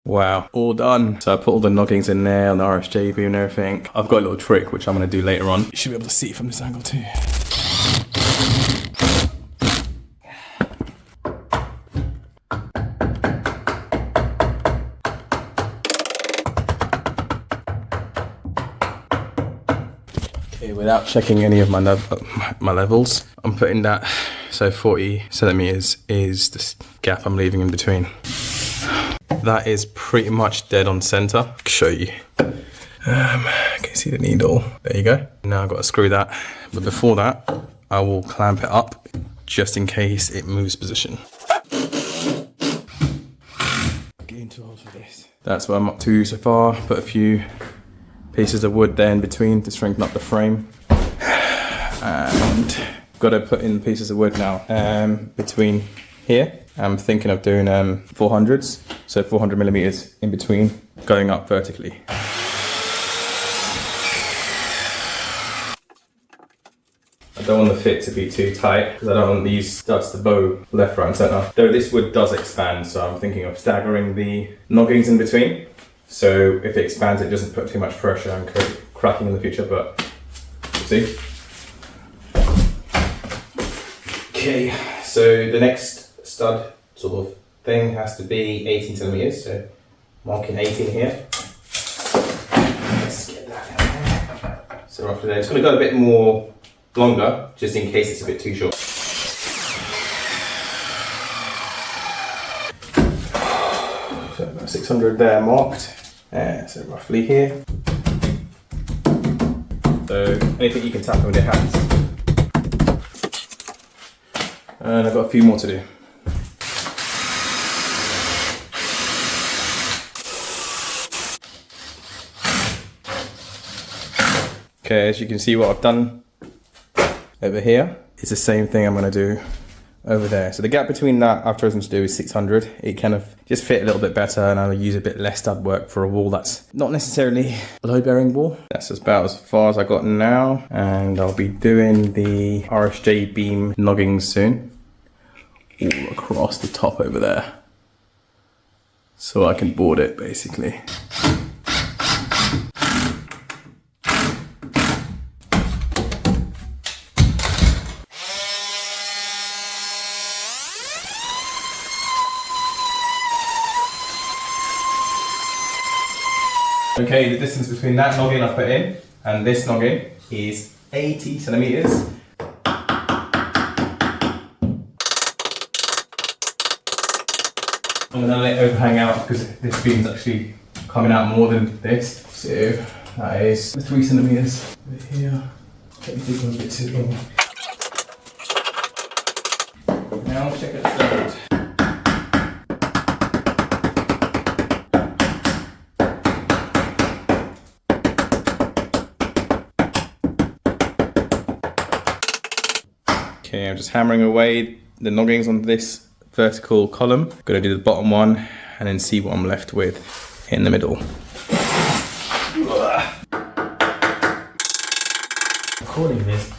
Wow, all done. So I put all the noggings in there on the RSJ beam and everything. I've got a little trick which I'm going to do later on. You should be able to see it from this angle too. Okay, without checking any of my levels, I'm putting that, so 40 centimeters is the gap I'm leaving in between. That is pretty much dead on center. I'll show you. Can you see the needle? There you go. Now I've got to screw that. But before that, I will clamp it up just in case it moves position. Getting too old for this. That's what I'm up to so far. Put a few pieces of wood there in between to strengthen up the frame. And got to put in pieces of wood now between here. I'm thinking of doing 400s, so 400 millimeters in between, going up vertically. I don't want the fit to be too tight because I don't want these studs to bow left, right and centre. Though this wood does expand, so I'm thinking of staggering the noggings in between. So if it expands, it doesn't put too much pressure and cracking in the future, but we'll see. Okay, so the next stud sort of thing has to be 18 centimeters, so marking 18 here. Let's get that in there. So roughly there. It's going to go a bit more longer, just in case it's a bit too short. So about 600 there marked, so roughly here. So anything you can tap with your hands. And I've got a few more to do. Okay, as you can see what I've done over here, it's the same thing I'm going to do over there. So the gap between that I've chosen to do is 600. It kind of just fit a little bit better, and I'll use a bit less stud work for a wall that's not necessarily a load bearing wall. That's about as far as I got now, and I'll be doing the RSJ beam noggings soon. All across the top over there. So I can board it basically. Okay, the distance between that noggin I put in and this noggin is 80 centimeters. I'm gonna let it overhang out because this beam's actually coming out more than this. So that is 3 centimeters over here. Let me take one a bit too long. Now check it out. Okay, I'm just hammering away the noggings on this vertical column. I'm gonna do the bottom one and then see what I'm left with in the middle. Recording this.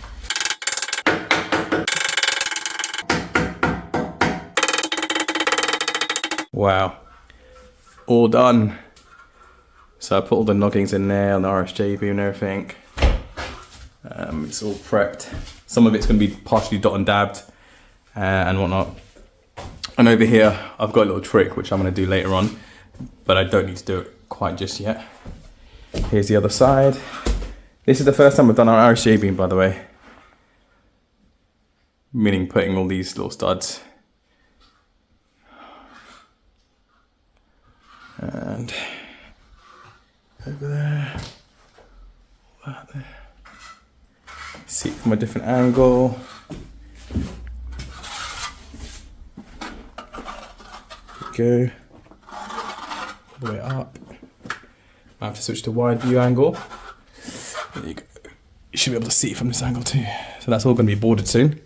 Wow, all done. So I put all the noggings in there on the RSJ beam and everything. It's all prepped. Some of it's going to be partially dot and dabbed and whatnot. And over here, I've got a little trick which I'm going to do later on, but I don't need to do it quite just yet. Here's the other side. This is the first time I've done our RSJ beam, by the way. Meaning putting all these little studs. And over there, all that there. See it from a different angle. Go all the way up. I have to switch to wide view angle. There you go. You should be able to see it from this angle too. So that's all going to be boarded soon.